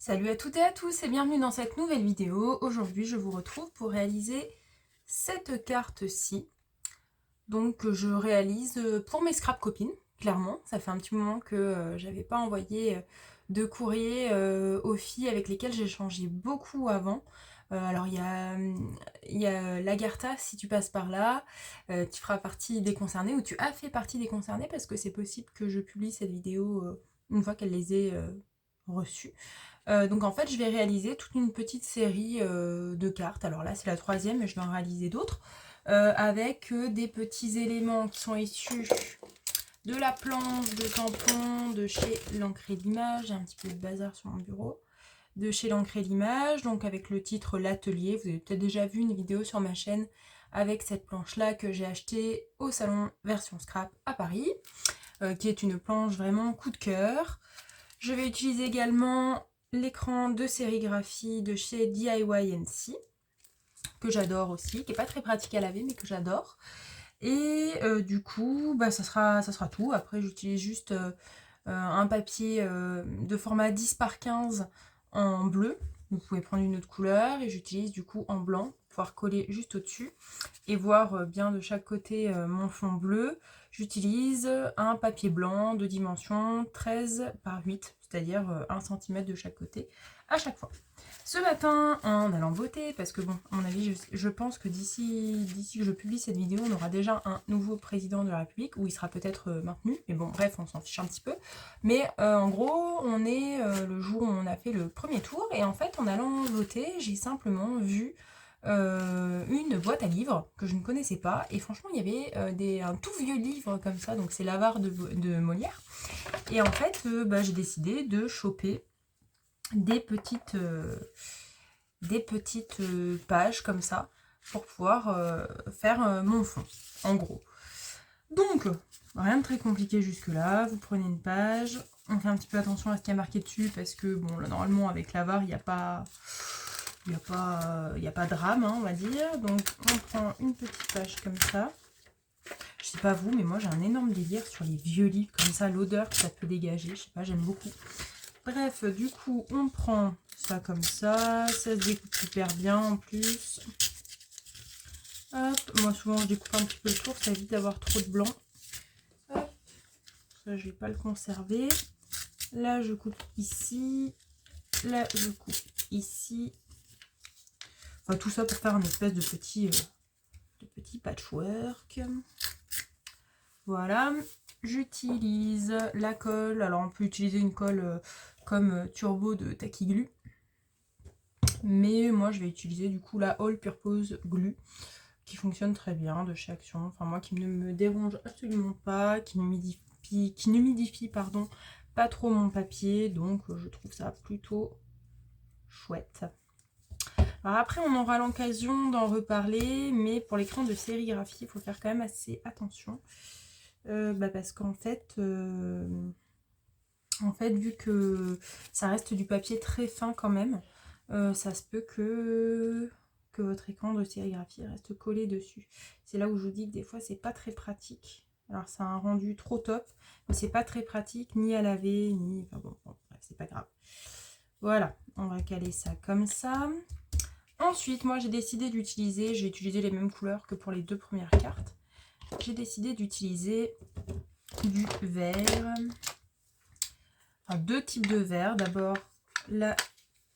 Salut à toutes et à tous et bienvenue dans cette nouvelle vidéo. Aujourd'hui je vous retrouve pour réaliser cette carte-ci. Donc je réalise pour mes scrap copines, clairement. Ça fait un petit moment que j'avais pas envoyé de courrier aux filles avec lesquelles j'ai échangé beaucoup avant. Alors il y a Lagartha, si tu passes par là, tu feras partie des concernés ou tu as fait partie des concernés parce que c'est possible que je publie cette vidéo une fois qu'elle les ait reçues. Donc en fait je vais réaliser toute une petite série de cartes. Alors là c'est la troisième mais je vais en réaliser d'autres. Avec des petits éléments qui sont issus de la planche de tampon de chez l'Ancré d'Image. J'ai un petit peu de bazar sur mon bureau. De chez l'Ancré d'Image, donc avec le titre L'Atelier. Vous avez peut-être déjà vu une vidéo sur ma chaîne avec cette planche-là que j'ai achetée au salon Version Scrap à Paris, qui est une planche vraiment coup de cœur. Je vais utiliser également l'écran de sérigraphie de chez DIY&C, que j'adore aussi, qui n'est pas très pratique à laver, mais que j'adore. Et du coup, ça sera tout. Après, j'utilise juste un papier de format 10 par 15 en bleu. Vous pouvez prendre une autre couleur. Et j'utilise du coup en blanc pour pouvoir coller juste au-dessus et voir bien de chaque côté mon fond bleu. J'utilise un papier blanc de dimension 13 par 8, c'est-à-dire 1 cm de chaque côté à chaque fois. Ce matin, en allant voter, parce que bon, à mon avis, je pense que d'ici que je publie cette vidéo, on aura déjà un nouveau président de la République, où il sera peut-être maintenu, mais bon, bref, on s'en fiche un petit peu. Mais en gros, on est le jour où on a fait le premier tour, et en fait, en allant voter, j'ai simplement vu une boîte à livres que je ne connaissais pas, et franchement, il y avait un tout vieux livre comme ça, donc c'est l'Avare de Molière, et en fait, j'ai décidé de choper des petites pages comme ça pour pouvoir faire mon fond, en gros. Donc, rien de très compliqué jusque là. Vous prenez une page, on fait un petit peu attention à ce qu'il y a marqué dessus parce que bon, là, normalement avec l'Avare il n'y a pas de drame, hein, on va dire. Donc on prend une petite page comme ça. Je sais pas vous, mais moi j'ai un énorme délire sur les vieux livres comme ça, l'odeur que ça peut dégager, je sais pas, j'aime beaucoup. Bref, du coup, on prend ça comme ça se découpe super bien en plus. Hop, moi souvent je découpe un petit peu le tour, ça évite d'avoir trop de blanc. Hop, ça je vais pas le conserver. Là je coupe ici, là je coupe ici. Enfin tout ça pour faire un espèce de petit patchwork. Voilà, j'utilise la colle. Alors on peut utiliser une colle comme Turbo de Tacky Glue. Mais moi je vais utiliser du coup la All Purpose Glue qui fonctionne très bien de chez Action. Enfin moi qui ne me dérange absolument pas, qui n'humidifie pas trop mon papier. Donc je trouve ça plutôt chouette. Alors après on aura l'occasion d'en reparler, mais pour l'écran de sérigraphie il faut faire quand même assez attention. Parce qu'en fait, vu que ça reste du papier très fin quand même, ça se peut que votre écran de sérigraphie reste collé dessus. C'est là où je vous dis que des fois c'est pas très pratique. Alors ça a un rendu trop top, mais c'est pas très pratique ni à laver, ni... Enfin bon bref, c'est pas grave. Voilà, on va caler ça comme ça. Ensuite, moi j'ai décidé d'utiliser, j'ai utilisé les mêmes couleurs que pour les deux premières cartes. J'ai décidé d'utiliser du vert. Enfin, deux types de verre. D'abord la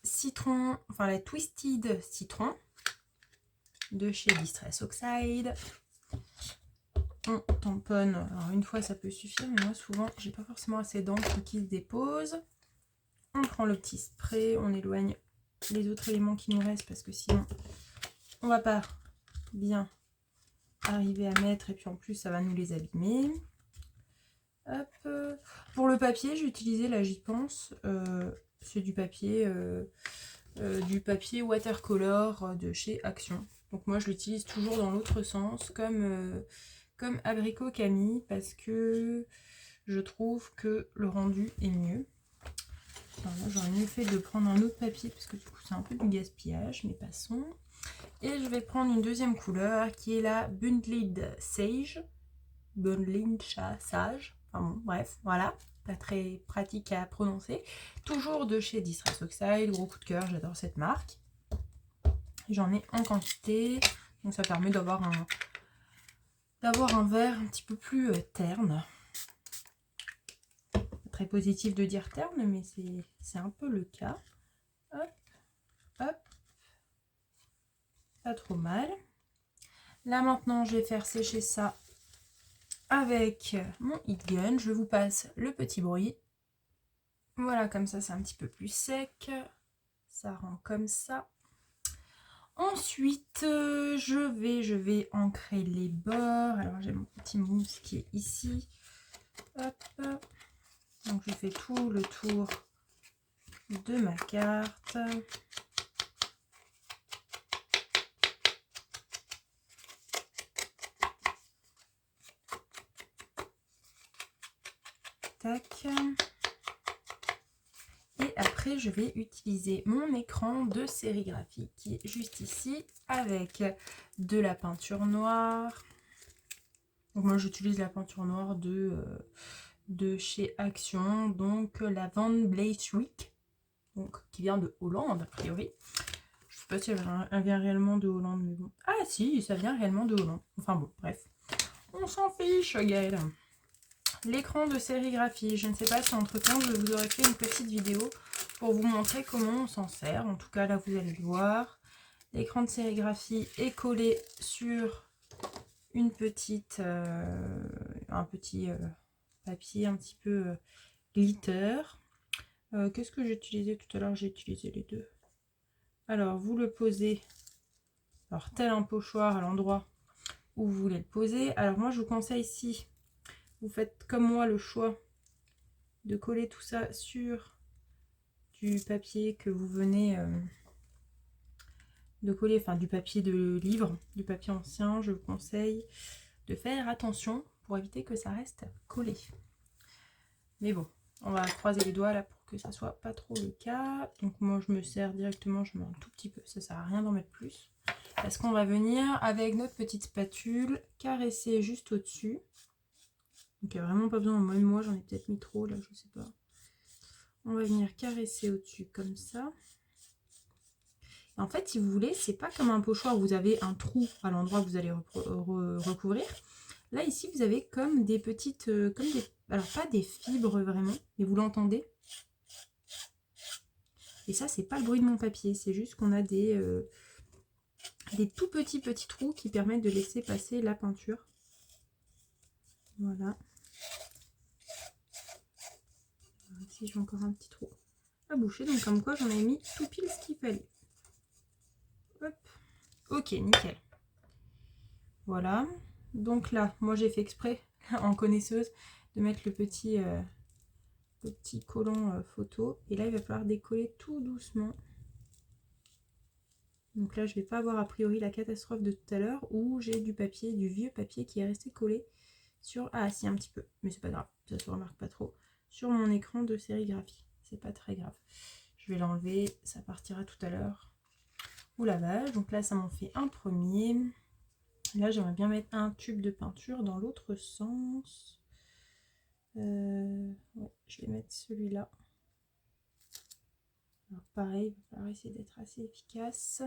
citron, enfin la Twisted Citron de chez Distress Oxide. On tamponne, alors une fois ça peut suffire, mais moi souvent j'ai pas forcément assez d'encre qui se dépose. On prend le petit spray, on éloigne les autres éléments qui nous restent parce que sinon on va pas bien arriver à mettre et puis en plus ça va nous les abîmer. Hop. Pour le papier, j'ai utilisé, là j'y pense, c'est du papier watercolor de chez Action. Donc moi je l'utilise toujours dans l'autre sens, comme abricot Camille, parce que je trouve que le rendu est mieux. J'aurais mieux fait de prendre un autre papier, parce que du coup c'est un peu du gaspillage, mais passons. Et je vais prendre une deuxième couleur, qui est la Bundled Sage. Bundled Sage. Enfin bon, bref, voilà. pas très pratique à prononcer. Toujours de chez Distress Oxide, gros coup de cœur, j'adore cette marque. J'en ai en quantité, donc ça permet d'avoir un verre un petit peu plus terne. Très positif de dire terne, mais c'est un peu le cas. Hop, hop, pas trop mal. Là maintenant, je vais faire sécher ça avec mon heat gun. Je vous passe le petit bruit. Voilà, comme ça, c'est un petit peu plus sec. Ça rend comme ça. Ensuite, je vais ancrer les bords. Alors, j'ai mon petit mousse qui est ici. Hop. Donc, je fais tout le tour de ma carte. Tac. Et après, je vais utiliser mon écran de sérigraphie qui est juste ici avec de la peinture noire. Donc moi, j'utilise la peinture noire de chez Action, donc la Van Bleiswijk, donc qui vient de Hollande a priori. Je sais pas si elle vient réellement de Hollande, mais bon. Ah si, ça vient réellement de Hollande. Enfin bon, bref. On s'en fiche, Gaëlle. L'écran de sérigraphie, je ne sais pas si entre temps je vous aurais fait une petite vidéo pour vous montrer comment on s'en sert. En tout cas là vous allez le voir. L'écran de sérigraphie est collé sur une petite, un petit papier un petit peu glitter. Qu'est-ce que j'ai utilisé tout à l'heure? J'ai utilisé les deux. Alors vous le posez, alors tel un pochoir à l'endroit où vous voulez le poser. Alors moi je vous conseille ici. Vous faites comme moi le choix de coller tout ça sur du papier que vous venez de coller, enfin du papier de livre, du papier ancien. Je vous conseille de faire attention pour éviter que ça reste collé. Mais bon, on va croiser les doigts là pour que ça soit pas trop le cas. Donc moi je me sers directement, je mets un tout petit peu, ça sert à rien d'en mettre plus. Parce qu'on va venir avec notre petite spatule caresser juste au-dessus. Donc il n'y a vraiment pas besoin, même moi j'en ai peut-être mis trop là, je sais pas. On va venir caresser au-dessus comme ça. Et en fait, si vous voulez, c'est pas comme un pochoir où vous avez un trou à l'endroit où vous allez recouvrir. Là, ici, vous avez comme des petites... alors, pas des fibres vraiment, mais vous l'entendez. Et ça, c'est pas le bruit de mon papier. C'est juste qu'on a des tout petits trous qui permettent de laisser passer la peinture. Voilà. Ici, j'ai encore un petit trou à boucher. Donc, comme quoi, j'en ai mis tout pile ce qu'il fallait. Hop. Ok, nickel. Voilà. Donc là, moi, j'ai fait exprès, en connaisseuse, de mettre le petit collant photo. Et là, il va falloir décoller tout doucement. Donc là, je vais pas avoir a priori la catastrophe de tout à l'heure où j'ai du papier, du vieux papier qui est resté collé sur... Ah si, un petit peu, mais c'est pas grave, ça se remarque pas trop. Sur mon écran de sérigraphie, c'est pas très grave. Je vais l'enlever, ça partira tout à l'heure au lavage. Donc là, ça m'en fait un premier. Là, j'aimerais bien mettre un tube de peinture dans l'autre sens. Ouais, je vais mettre celui-là. Alors pareil, il va falloir essayer d'être assez efficace.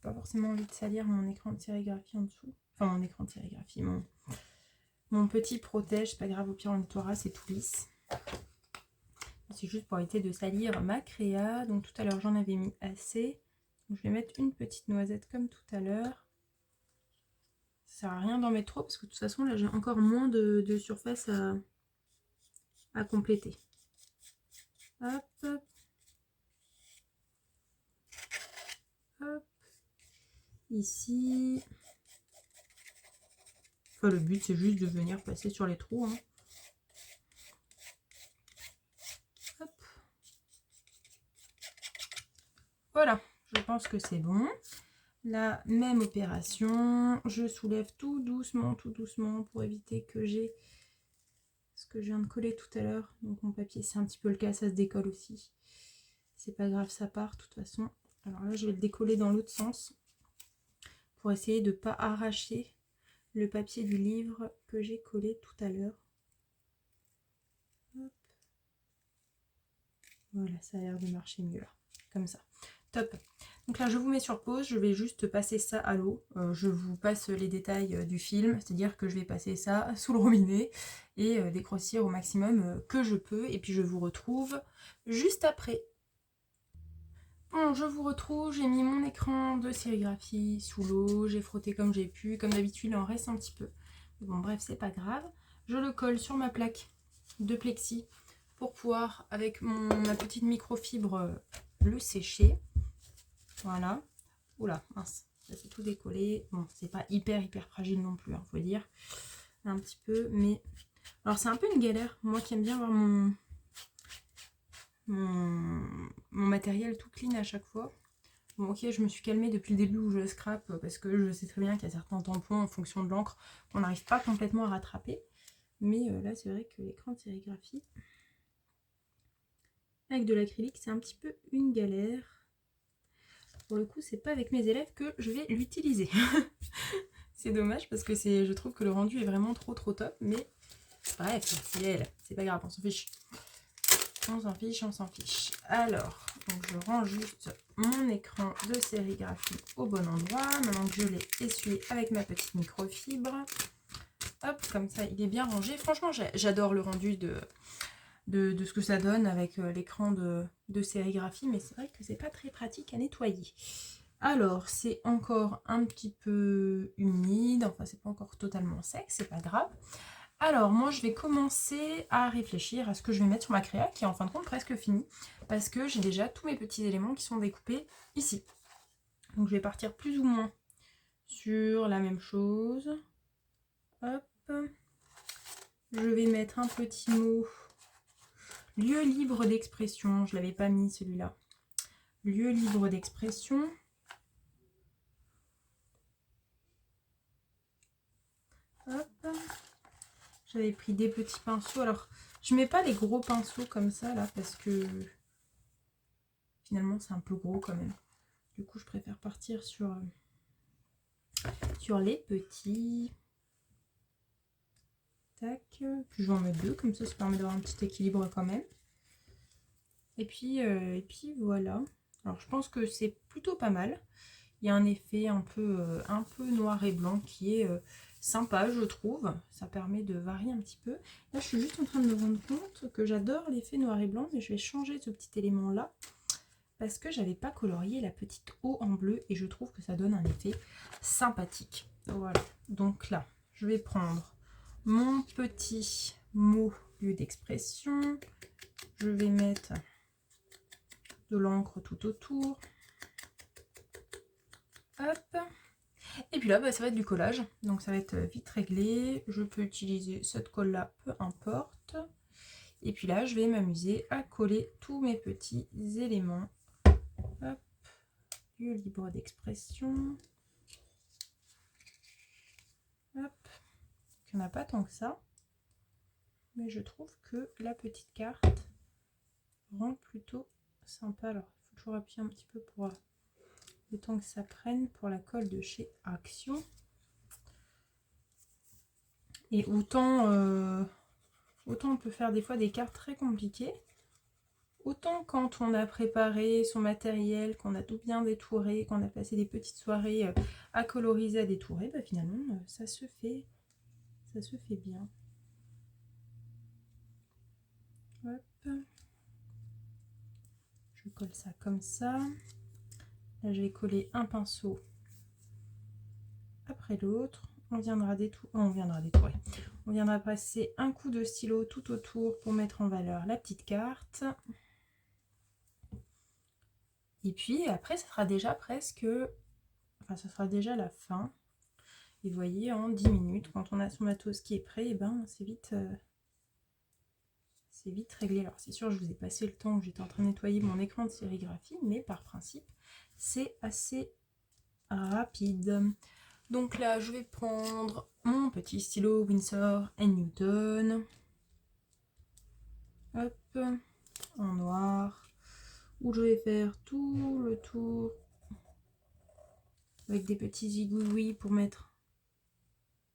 Pas forcément envie de salir mon écran de sérigraphie en dessous. Enfin, mon écran de sérigraphie, mon petit protège. C'est pas grave, au pire, on nettoiera, c'est tout lisse. C'est juste pour éviter de salir ma créa. Donc tout à l'heure, j'en avais mis assez. Donc, je vais mettre une petite noisette comme tout à l'heure. Ça sert à rien d'en mettre trop parce que de toute façon, là, j'ai encore moins de surface à compléter. Hop, hop. Hop. Ici. Enfin, le but, c'est juste de venir passer sur les trous. Hein. Hop. Voilà, je pense que c'est bon. La même opération. Je soulève tout doucement pour éviter que j'ai ce que je viens de coller tout à l'heure. Donc mon papier, c'est un petit peu le cas, ça se décolle aussi. C'est pas grave, ça part de toute façon. Alors là, je vais le décoller dans l'autre sens pour essayer de ne pas arracher le papier du livre que j'ai collé tout à l'heure. Voilà, ça a l'air de marcher mieux là, comme ça. Top. Donc là, je vous mets sur pause, je vais juste passer ça à l'eau. Je vous passe les détails du film, c'est-à-dire que je vais passer ça sous le robinet et décroissir au maximum que je peux. Et puis je vous retrouve juste après. Bon, je vous retrouve, j'ai mis mon écran de sérigraphie sous l'eau, j'ai frotté comme j'ai pu. Comme d'habitude, il en reste un petit peu. Bon, bref, c'est pas grave. Je le colle sur ma plaque de plexi pour pouvoir, avec ma petite microfibre, le sécher. Voilà. Oula, mince, ça s'est tout décollé. Bon, c'est pas hyper fragile non plus, hein, faut dire. Un petit peu, mais... Alors, c'est un peu une galère. Moi qui aime bien avoir mon matériel tout clean à chaque fois. Bon, ok, je me suis calmée depuis le début où je scrape parce que je sais très bien qu'il y a certains tampons en fonction de l'encre qu'on n'arrive pas complètement à rattraper. Mais là, c'est vrai que l'écran de sérigraphie avec de l'acrylique, c'est un petit peu une galère. Pour le coup, c'est pas avec mes élèves que je vais l'utiliser. C'est dommage parce que je trouve que le rendu est vraiment trop top. Mais bref, c'est elle, c'est pas grave, on s'en fiche. On s'en fiche, on s'en fiche. Alors, donc je range juste mon écran de sérigraphie au bon endroit. Maintenant que je l'ai essuyé avec ma petite microfibre. Hop, comme ça, il est bien rangé. Franchement, j'adore le rendu de ce que ça donne avec l'écran de sérigraphie. Mais c'est vrai que c'est pas très pratique à nettoyer. Alors, c'est encore un petit peu humide. Enfin, c'est pas encore totalement sec, c'est pas grave. Alors, moi, je vais commencer à réfléchir à ce que je vais mettre sur ma créa, qui est en fin de compte presque finie, parce que j'ai déjà tous mes petits éléments qui sont découpés ici. Donc, je vais partir plus ou moins sur la même chose. Hop. Je vais mettre un petit mot. Lieu libre d'expression. Je ne l'avais pas mis, celui-là. Lieu libre d'expression. Hop. J'avais pris des petits pinceaux. Alors, je mets pas les gros pinceaux comme ça, là, parce que finalement, c'est un peu gros quand même. Du coup, je préfère partir sur les petits. Tac. Puis, je vais en mettre deux, comme ça permet d'avoir un petit équilibre quand même. Et puis voilà. Alors, je pense que c'est plutôt pas mal. Il y a un effet un peu noir et blanc qui est sympa, je trouve. Ça permet de varier un petit peu. Là, je suis juste en train de me rendre compte que j'adore l'effet noir et blanc, mais je vais changer ce petit élément-là parce que j'avais pas colorié la petite eau en bleu et je trouve que ça donne un effet sympathique. Voilà. Donc là, je vais prendre mon petit mot lieu d'expression. Je vais mettre de l'encre tout autour. Hop. Et puis là, bah, ça va être du collage. Donc ça va être vite réglé. Je peux utiliser cette colle là, peu importe. Et puis là, je vais m'amuser à coller tous mes petits éléments. Hop. Lieu libre d'expression. Hop. Il n'y en a pas tant que ça. Mais je trouve que la petite carte rend plutôt sympa. Alors, il faut toujours appuyer un petit peu pour le temps que ça prenne pour la colle de chez Action. Et autant on peut faire des fois des cartes très compliquées, autant quand on a préparé son matériel, qu'on a tout bien détouré, qu'on a passé des petites soirées à coloriser, à détourer, bah finalement ça se fait bien. Hop. Je colle ça comme ça. Là je vais coller un pinceau après l'autre. On viendra détourer. On viendra passer un coup de stylo tout autour pour mettre en valeur la petite carte. Et puis après, ça sera déjà ça sera déjà la fin. Et vous voyez, en 10 minutes, quand on a son matos qui est prêt, et ben c'est vite réglé. Alors c'est sûr, je vous ai passé le temps où j'étais en train de nettoyer mon écran de sérigraphie, mais par principe, c'est assez rapide. Donc là, je vais prendre mon petit stylo Winsor & Newton. Hop, en noir. Où je vais faire tout le tour avec des petits zigouillis pour mettre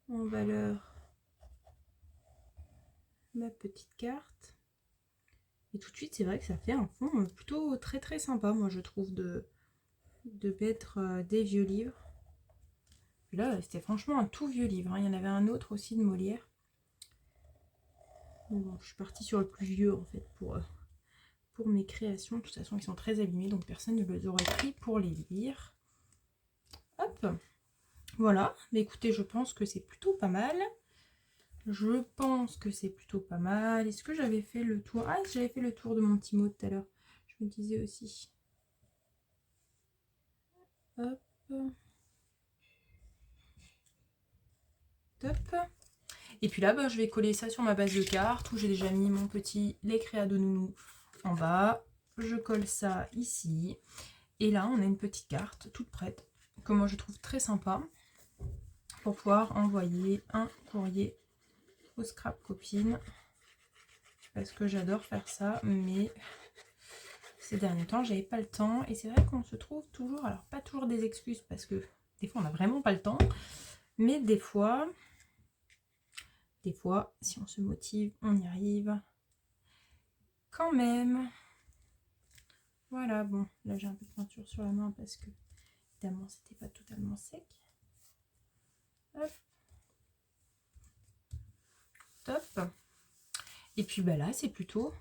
en valeur ma petite carte. Et tout de suite, c'est vrai que ça fait un fond plutôt très très sympa, moi je trouve, de mettre des vieux livres. Là, c'était franchement un tout vieux livre, hein. Il y en avait un autre aussi de Molière. Mais bon, je suis partie sur le plus vieux en fait pour mes créations. De toute façon, ils sont très abîmés, donc personne ne les aurait pris pour les lire. Hop, voilà. Mais écoutez, je pense que c'est plutôt pas mal. Je pense que c'est plutôt pas mal. Est-ce que j'avais fait le tour? Ah, j'avais fait le tour de mon petit mot tout à l'heure. Je me disais aussi. Hop. Top. Et puis là, je vais coller ça sur ma base de cartes où j'ai déjà mis mon petit Les Créas de Nounou en bas. Je colle ça ici. Et là, on a une petite carte toute prête, que moi je trouve très sympa, pour pouvoir envoyer un courrier aux scrap copines. Parce que j'adore faire ça, mais ces derniers temps, j'avais pas le temps. Et c'est vrai qu'on se trouve toujours, alors pas toujours des excuses, parce que des fois, on n'a vraiment pas le temps. Mais des fois, si on se motive, on y arrive quand même. Voilà, bon, là j'ai un peu de peinture sur la main parce que évidemment c'était pas totalement sec. Hop. Top. Et puis là c'est plutôt,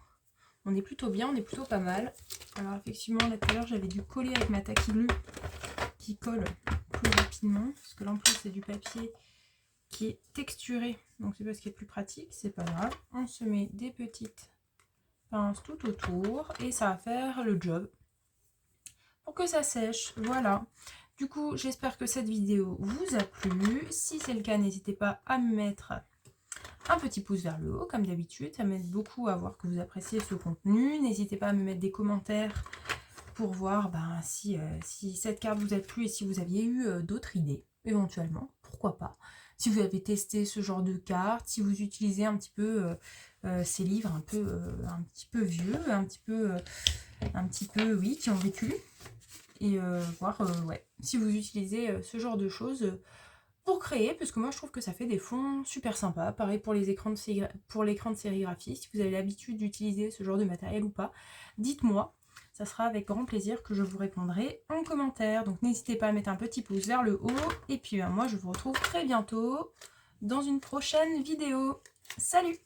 on est plutôt bien, on est plutôt pas mal. Alors effectivement là tout à l'heure j'avais dû coller avec ma taquille qui colle plus rapidement. Parce que là en plus c'est du papier qui est texturé. Donc c'est pas ce qui est plus pratique, c'est pas grave. On se met des petites pinces tout autour et ça va faire le job. Pour que ça sèche, voilà. Du coup, j'espère que cette vidéo vous a plu. Si c'est le cas, n'hésitez pas à me mettre un petit pouce vers le haut, comme d'habitude. Ça m'aide beaucoup à voir que vous appréciez ce contenu. N'hésitez pas à me mettre des commentaires pour voir si cette carte vous a plu et si vous aviez eu d'autres idées, éventuellement. Pourquoi pas. Si vous avez testé ce genre de cartes, si vous utilisez un petit peu ces livres un petit peu vieux, un petit peu, oui, qui ont vécu. Et voir si vous utilisez ce genre de choses pour créer, parce que moi je trouve que ça fait des fonds super sympas. Pareil pour les écrans pour l'écran de sérigraphie, si vous avez l'habitude d'utiliser ce genre de matériel ou pas, dites-moi, ça sera avec grand plaisir que je vous répondrai en commentaire. Donc n'hésitez pas à mettre un petit pouce vers le haut, et puis moi je vous retrouve très bientôt dans une prochaine vidéo. Salut!